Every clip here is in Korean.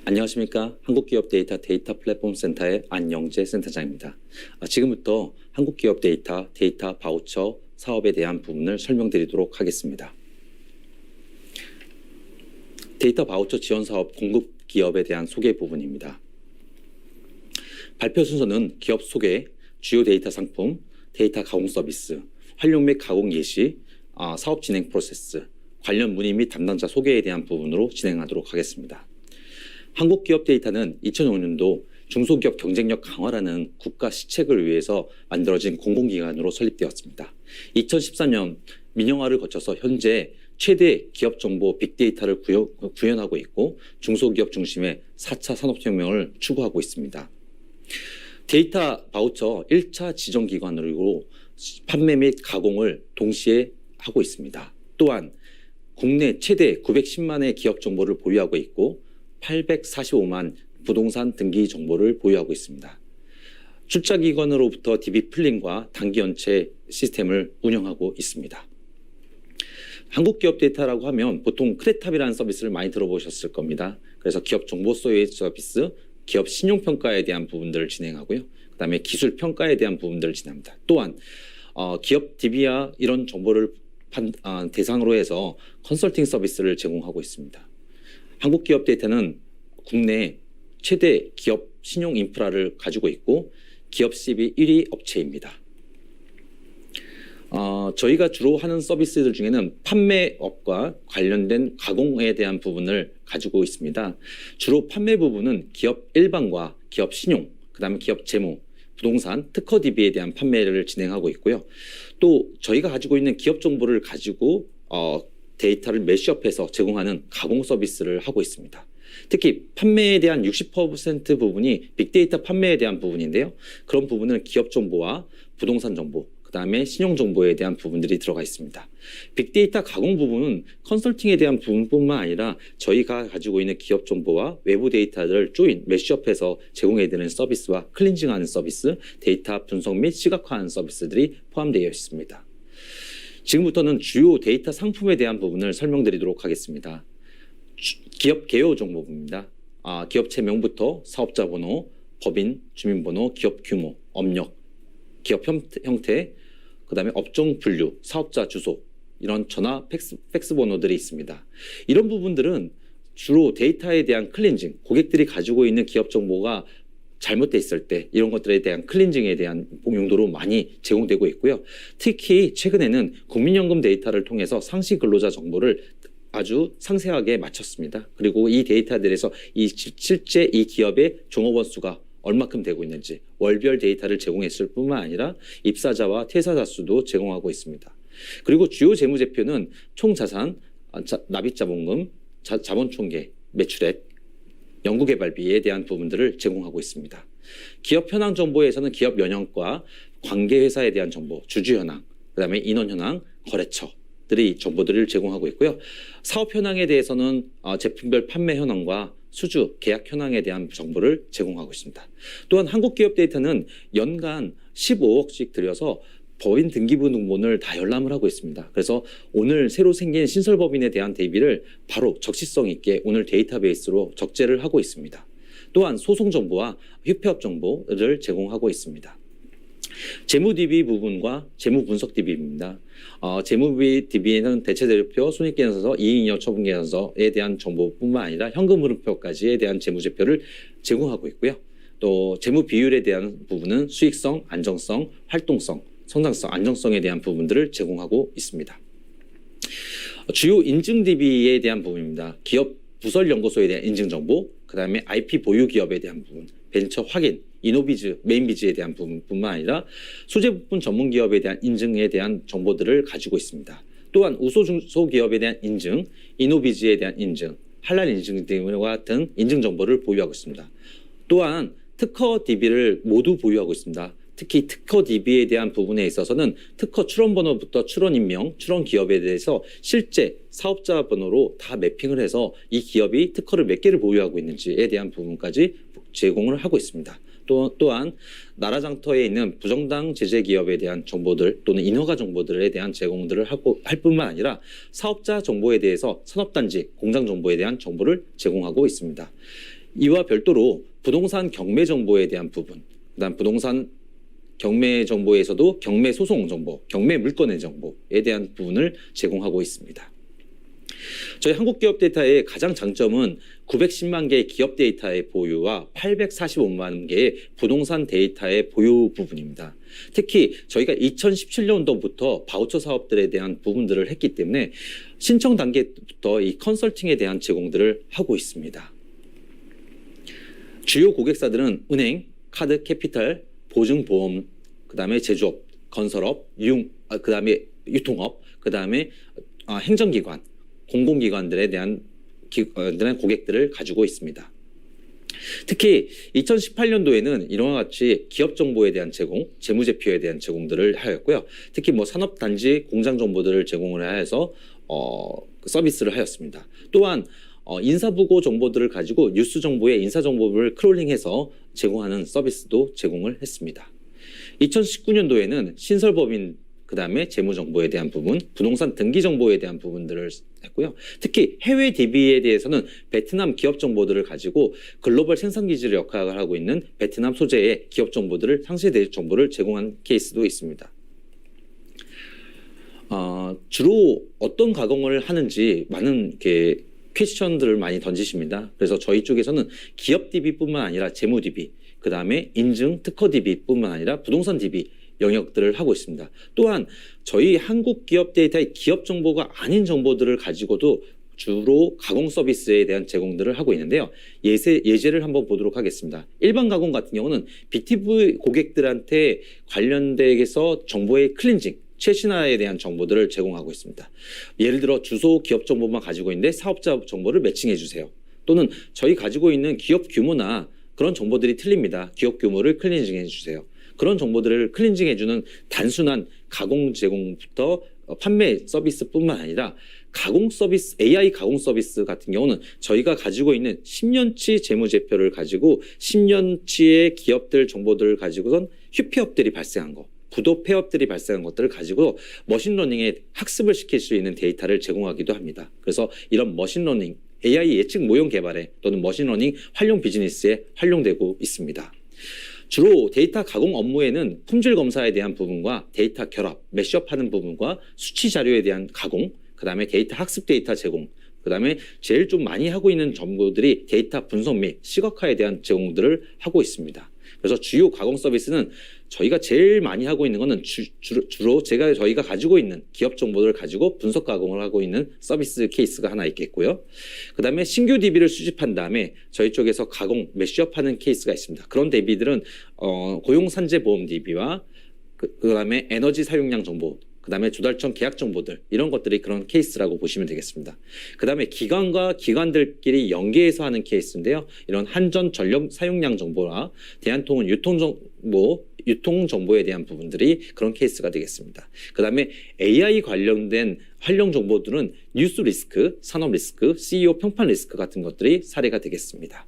안녕하십니까. 한국기업 데이터 플랫폼 센터의 안영재 센터장입니다. 지금부터 한국기업 데이터 바우처 사업에 대한 부분을 설명드리도록 하겠습니다. 데이터 바우처 지원 사업 공급 기업에 대한 소개 부분입니다. 발표 순서는 기업 소개, 주요 데이터 상품, 데이터 가공 서비스, 활용 및 가공 예시, 사업 진행 프로세스, 관련 문의 및 담당자 소개에 대한 부분으로 진행하도록 하겠습니다. 한국기업 데이터는 2005년도 중소기업 경쟁력 강화라는 국가 시책을 위해서 만들어진 공공기관으로 설립되었습니다. 2014년 민영화를 거쳐서 현재 최대 기업정보 빅데이터를 구현하고 있고 중소기업 중심의 4차 산업혁명을 추구하고 있습니다. 데이터 바우처 1차 지정기관으로 판매 및 가공을 동시에 하고 있습니다. 또한 국내 최대 910만의 기업 정보를 보유하고 있고 845만 부동산 등기 정보를 보유하고 있습니다. 출자기관으로부터 DB 플링과 단기 연체 시스템을 운영하고 있습니다. 한국기업 데이터라고 하면 보통 크레탑이라는 서비스를 많이 들어보셨을 겁니다. 그래서 기업 정보 소유의 서비스, 기업 신용평가에 대한 부분들을 진행하고요. 그 다음에 기술 평가에 대한 부분들을 진행합니다. 또한 기업 DB와 이런 정보를 대상으로 해서 컨설팅 서비스를 제공하고 있습니다. 한국기업 데이터는 국내 최대 기업 신용 인프라를 가지고 있고 기업 CB 1위 업체입니다. 저희가 주로 하는 서비스들 중에는 판매업과 관련된 가공에 대한 부분을 가지고 있습니다. 주로 판매 부분은 기업 일반과 기업 신용, 그 다음에 기업 재무, 부동산, 특허 DB에 대한 판매를 진행하고 있고요. 또 저희가 가지고 있는 기업 정보를 가지고 데이터를 매시업해서 제공하는 가공 서비스를 하고 있습니다. 특히 판매에 대한 60% 부분이 빅데이터 판매에 대한 부분인데요. 그런 부분은 기업 정보와 부동산 정보, 그 다음에 신용 정보에 대한 부분들이 들어가 있습니다. 빅데이터 가공 부분은 컨설팅에 대한 부분뿐만 아니라 저희가 가지고 있는 기업 정보와 외부 데이터를 조인, 매시업해서 제공해드리는 서비스와 클린징하는 서비스, 데이터 분석 및 시각화하는 서비스들이 포함되어 있습니다. 지금부터는 주요 데이터 상품에 대한 부분을 설명드리도록 하겠습니다. 기업 개요 정보입니다. 기업체 명부터 사업자 번호, 법인, 주민번호, 기업 규모, 업력, 기업 형태, 그 다음에 업종 분류, 사업자 주소, 이런 전화, 팩스 번호들이 있습니다. 이런 부분들은 주로 데이터에 대한 클렌징, 고객들이 가지고 있는 기업 정보가 잘못돼 있을 때 이런 것들에 대한 클렌징에 대한 용도로 많이 제공되고 있고요. 특히 최근에는 국민연금 데이터를 통해서 상시 근로자 정보를 아주 상세하게 맞췄습니다. 그리고 이 데이터들에서 실제 이 기업의 종업원 수가 얼마큼 되고 있는지 월별 데이터를 제공했을 뿐만 아니라 입사자와 퇴사자 수도 제공하고 있습니다. 그리고 주요 재무제표는 총자산, 납입자본금, 자본총계, 매출액, 연구개발비에 대한 부분들을 제공하고 있습니다. 기업 현황 정보에서는 기업 연영과 관계회사에 대한 정보, 주주 현황, 그 다음에 인원 현황, 거래처들이 정보들을 제공하고 있고요. 사업 현황에 대해서는 제품별 판매 현황과 수주, 계약 현황에 대한 정보를 제공하고 있습니다. 또한 한국기업 데이터는 연간 15억씩 들여서 법인 등기부 등본을 다 열람을 하고 있습니다. 그래서 오늘 새로 생긴 신설법인에 대한 대비를 바로 적시성 있게 오늘 데이터베이스로 적재를 하고 있습니다. 또한 소송 정보와 휴폐업 정보를 제공하고 있습니다. 재무 DB 부분과 재무 분석 DB입니다. 재무 DB에는 대체대표표, 손익계산서, 이익잉여 처분계산서에 대한 정보뿐만 아니라 현금 흐름표까지에 대한 재무제표를 제공하고 있고요. 또 재무 비율에 대한 부분은 수익성, 안정성, 활동성, 성장성, 안정성에 대한 부분들을 제공하고 있습니다. 주요 인증 DB에 대한 부분입니다. 기업 부설연구소에 대한 인증 정보, 그 다음에 IP 보유 기업에 대한 부분, 벤처 확인, 이노비즈, 메인비즈에 대한 부분뿐만 아니라 소재 부품 전문 기업에 대한 인증에 대한 정보들을 가지고 있습니다. 또한 우소 중소기업에 대한 인증, 이노비즈에 대한 인증, 할랄 인증 등과 같은 인증 정보를 보유하고 있습니다. 또한 특허 DB를 모두 보유하고 있습니다. 특히 특허 DB에 대한 부분에 있어서는 특허 출원 번호부터 출원 인명, 출원 기업에 대해서 실제 사업자 번호로 다 매핑을 해서 이 기업이 특허를 몇 개를 보유하고 있는지에 대한 부분까지 제공을 하고 있습니다. 또한 나라장터에 있는 부정당 제재 기업에 대한 정보들 또는 인허가 정보들에 대한 제공들을 할 뿐만 아니라 사업자 정보에 대해서 산업단지, 공장 정보에 대한 정보를 제공하고 있습니다. 이와 별도로 부동산 경매 정보에 대한 부분, 그다음 부동산 경매 정보에서도 경매 소송 정보, 경매 물건의 정보에 대한 부분을 제공하고 있습니다. 저희 한국기업데이터의 가장 장점은 910만 개의 기업 데이터의 보유와 845만 개의 부동산 데이터의 보유 부분입니다. 특히 저희가 2017년도부터 바우처 사업들에 대한 부분들을 했기 때문에 신청 단계부터 이 컨설팅에 대한 제공들을 하고 있습니다. 주요 고객사들은 은행, 카드, 캐피탈, 보증보험, 그다음에 제조업, 건설업, 그다음에 유통업, 그다음에 행정기관, 공공기관들에 대한 고객들을 가지고 있습니다. 특히 2018년도에는 이와 같이 기업 정보에 대한 제공, 재무제표에 대한 제공들을 하였고요. 특히 산업단지 공장 정보들을 제공을 해서 서비스를 하였습니다. 또한 인사부고 정보들을 가지고 뉴스 정보의 인사 정보를 크롤링해서 제공하는 서비스도 제공을 했습니다. 2019년도에는 신설법인, 그 다음에 재무정보에 대한 부분, 부동산 등기 정보에 대한 부분들을 했고요. 특히 해외 DB에 대해서는 베트남 기업 정보들을 가지고 글로벌 생산기지를 역할을 하고 있는 베트남 소재의 기업 정보들을, 상세 대입 정보를 제공한 케이스도 있습니다. 주로 어떤 가공을 하는지 많은 퀘스천들을 많이 던지십니다. 그래서 저희 쪽에서는 기업 DB뿐만 아니라 재무 DB, 그 다음에 인증 특허 DB뿐만 아니라 부동산 DB 영역들을 하고 있습니다. 또한 저희 한국 기업 데이터의 기업 정보가 아닌 정보들을 가지고도 주로 가공 서비스에 대한 제공들을 하고 있는데요. 예제를 한번 보도록 하겠습니다. 일반 가공 같은 경우는 BTV 고객들한테 관련돼서 정보의 클렌징, 최신화에 대한 정보들을 제공하고 있습니다. 예를 들어 주소 기업 정보만 가지고 있는데 사업자 정보를 매칭해 주세요. 또는 저희 가지고 있는 기업 규모나 그런 정보들이 틀립니다. 기업 규모를 클렌징해 주세요. 그런 정보들을 클렌징해주는 단순한 가공 제공부터 판매 서비스뿐만 아니라 가공 서비스, AI 가공 서비스 같은 경우는 저희가 가지고 있는 10년치 재무제표를 가지고 10년치의 기업들 정보들을 가지고선 휴폐업들이 발생한 거, 부도 폐업들이 발생한 것들을 가지고 머신러닝에 학습을 시킬 수 있는 데이터를 제공하기도 합니다. 그래서 이런 머신러닝, AI 예측 모형 개발에 또는 머신러닝 활용 비즈니스에 활용되고 있습니다. 주로 데이터 가공 업무에는 품질 검사에 대한 부분과 데이터 결합, 매시업하는 부분과 수치 자료에 대한 가공, 그 다음에 데이터 학습 데이터 제공, 그 다음에 제일 좀 많이 하고 있는 정보들이 데이터 분석 및 시각화에 대한 제공들을 하고 있습니다. 그래서 주요 가공 서비스는 저희가 제일 많이 하고 있는 것은 주로 저희가 가지고 있는 기업 정보를 가지고 분석 가공을 하고 있는 서비스 케이스가 하나 있겠고요. 그 다음에 신규 DB를 수집한 다음에 저희 쪽에서 가공, 매시업하는 케이스가 있습니다. 그런 DB들은 고용산재보험 DB와 그 다음에 에너지 사용량 정보, 그 다음에 조달청 계약 정보들, 이런 것들이 그런 케이스라고 보시면 되겠습니다. 그 다음에 기관과 기관들끼리 연계해서 하는 케이스인데요. 이런 한전 전력 사용량 정보와 대한통운 유통 정보에 대한 부분들이 그런 케이스가 되겠습니다. 그 다음에 AI 관련된 활용 정보들은 뉴스 리스크, 산업 리스크, CEO 평판 리스크 같은 것들이 사례가 되겠습니다.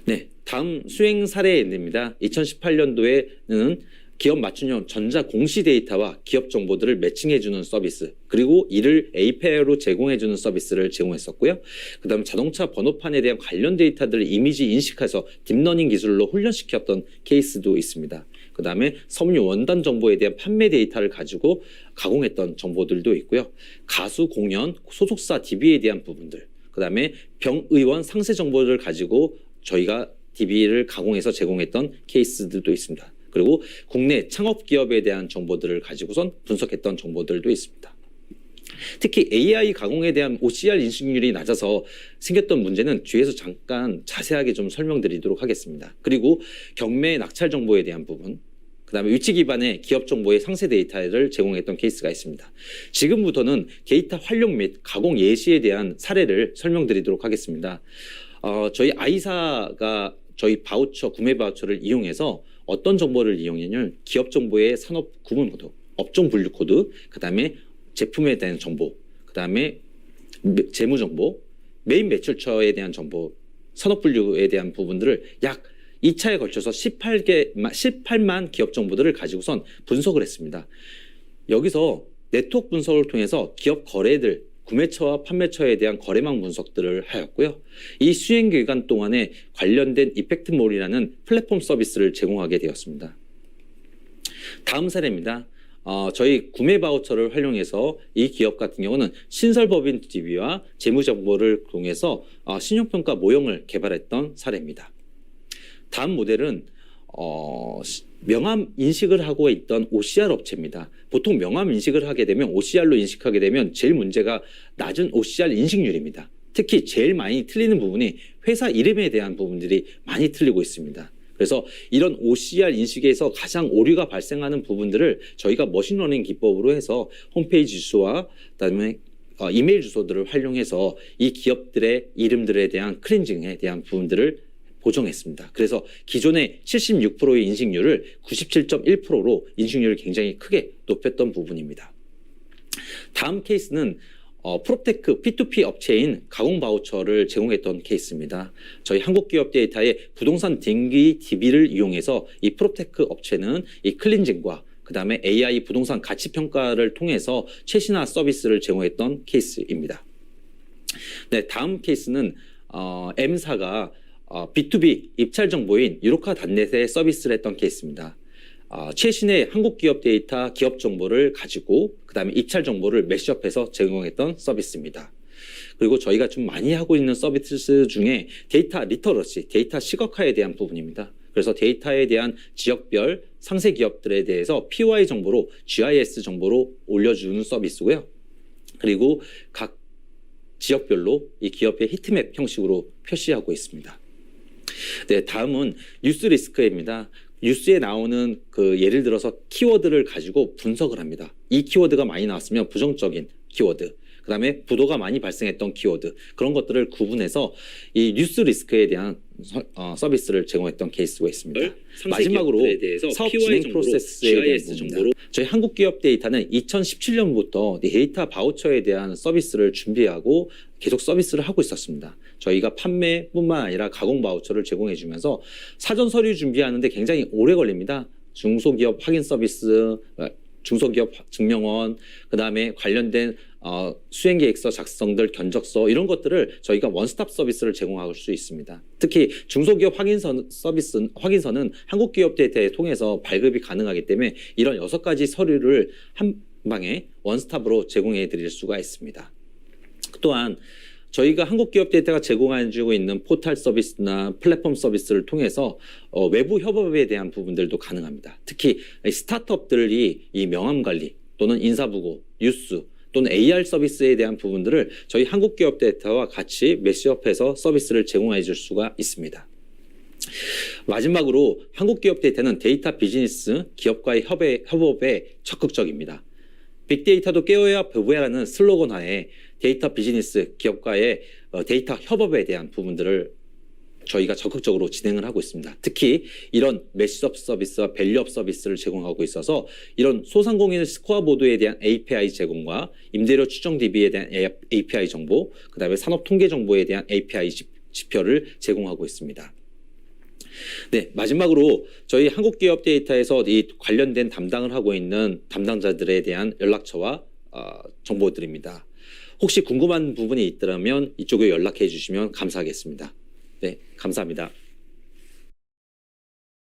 네, 다음 수행 사례입니다. 2018년도에는 기업 맞춤형 전자 공시 데이터와 기업 정보들을 매칭해주는 서비스, 그리고 이를 API로 제공해주는 서비스를 제공했었고요. 그 다음 자동차 번호판에 대한 관련 데이터들을 이미지 인식해서 딥러닝 기술로 훈련시켰던 케이스도 있습니다. 그 다음에 섬유 원단 정보에 대한 판매 데이터를 가지고 가공했던 정보들도 있고요. 가수, 공연, 소속사 DB에 대한 부분들, 그 다음에 병의원 상세 정보를 가지고 저희가 DB를 가공해서 제공했던 케이스들도 있습니다. 그리고 국내 창업 기업에 대한 정보들을 가지고선 분석했던 정보들도 있습니다. 특히 AI 가공에 대한 OCR 인식률이 낮아서 생겼던 문제는 뒤에서 잠깐 자세하게 좀 설명드리도록 하겠습니다. 그리고 경매 낙찰 정보에 대한 부분, 그 다음에 위치 기반의 기업 정보의 상세 데이터를 제공했던 케이스가 있습니다. 지금부터는 데이터 활용 및 가공 예시에 대한 사례를 설명드리도록 하겠습니다. 저희 아이사가 저희 바우처, 구매 바우처를 이용해서 어떤 정보를 이용했냐면 기업 정보의 산업 구분 코드, 업종 분류 코드, 그 다음에 제품에 대한 정보, 그 다음에 재무 정보, 메인 매출처에 대한 정보, 산업 분류에 대한 부분들을 약 2차에 걸쳐서 18만 기업 정보들을 가지고선 분석을 했습니다. 여기서 네트워크 분석을 통해서 기업 거래들, 구매처와 판매처에 대한 거래망 분석들을 하였고요. 이 수행 기간 동안에 관련된 이펙트몰이라는 플랫폼 서비스를 제공하게 되었습니다. 다음 사례입니다. 저희 구매 바우처를 활용해서 이 기업 같은 경우는 신설법인 DB와 재무정보를 통해서 신용평가 모형을 개발했던 사례입니다. 다음 모델은 명함 인식을 하고 있던 OCR 업체입니다. 보통 명함 인식을 하게 되면 OCR로 인식하게 되면 제일 문제가 낮은 OCR 인식률입니다. 특히 제일 많이 틀리는 부분이 회사 이름에 대한 부분들이 많이 틀리고 있습니다. 그래서 이런 OCR 인식에서 가장 오류가 발생하는 부분들을 저희가 머신러닝 기법으로 해서 홈페이지 주소와 그다음에 이메일 주소들을 활용해서 이 기업들의 이름들에 대한 클렌징에 대한 부분들을 보정했습니다. 그래서 기존의 76%의 인식률을 97.1%로 인식률을 굉장히 크게 높였던 부분입니다. 다음 케이스는 프롭테크 P2P 업체인 가공 바우처를 제공했던 케이스입니다. 저희 한국기업 데이터의 부동산 등기 DB를 이용해서 이 프롭테크 업체는 이 클렌징과 그 다음에 AI 부동산 가치 평가를 통해서 최신화 서비스를 제공했던 케이스입니다. 네, 다음 케이스는 M사가 B2B 입찰 정보인 유로카닷넷에 서비스를 했던 케이스입니다. 최신의 한국 기업 데이터 기업 정보를 가지고 그 다음에 입찰 정보를 매시업해서 제공했던 서비스입니다. 그리고 저희가 좀 많이 하고 있는 서비스 중에 데이터 리터러시, 데이터 시각화에 대한 부분입니다. 그래서 데이터에 대한 지역별 상세 기업들에 대해서 POI 정보로 GIS 정보로 올려주는 서비스고요. 그리고 각 지역별로 이 기업의 히트맵 형식으로 표시하고 있습니다. 네, 다음은 뉴스 리스크입니다. 뉴스에 나오는 예를 들어서 키워드를 가지고 분석을 합니다. 이 키워드가 많이 나왔으면 부정적인 키워드, 그 다음에 부도가 많이 발생했던 키워드, 그런 것들을 구분해서 이 뉴스 리스크에 대한 서비스를 제공했던 케이스가 있습니다. 마지막으로 사업 진행 프로세스에 대한 부분입니다. 저희 한국기업 데이터는 2017년부터 데이터 바우처에 대한 서비스를 준비하고 계속 서비스를 하고 있었습니다. 저희가 판매뿐만 아니라 가공 바우처를 제공해주면서 사전 서류 준비하는데 굉장히 오래 걸립니다. 중소기업 확인 서비스, 중소기업 증명원, 그 다음에 관련된 수행계획서 작성들, 견적서 이런 것들을 저희가 원스톱 서비스를 제공할 수 있습니다. 특히 중소기업 확인서는 한국기업 데이터에 통해서 발급이 가능하기 때문에 이런 6가지 서류를 한 방에 원스톱으로 제공해 드릴 수가 있습니다. 또한 저희가 한국기업 데이터가 제공해주고 있는 포털 서비스나 플랫폼 서비스를 통해서 외부 협업에 대한 부분들도 가능합니다. 특히 스타트업들이 이 명함 관리 또는 인사부고, 뉴스 또는 AR 서비스에 대한 부분들을 저희 한국기업 데이터와 같이 매시업해서 서비스를 제공해 줄 수가 있습니다. 마지막으로 한국기업 데이터는 데이터 비즈니스 기업과의 협업에 적극적입니다. 빅데이터도 깨어야 부부야라는 슬로건 하에 데이터 비즈니스 기업과의 데이터 협업에 대한 부분들을 저희가 적극적으로 진행을 하고 있습니다. 특히 이런 매시업 서비스와 밸류업 서비스를 제공하고 있어서 이런 소상공인 스코어보드에 대한 API 제공과 임대료 추정 DB에 대한 API 정보, 그 다음에 산업 통계 정보에 대한 API 지표를 제공하고 있습니다. 네, 마지막으로 저희 한국기업 데이터에서 이 관련된 담당을 하고 있는 담당자들에 대한 연락처와 정보들입니다. 혹시 궁금한 부분이 있다면 이쪽에 연락해 주시면 감사하겠습니다. 네, 감사합니다.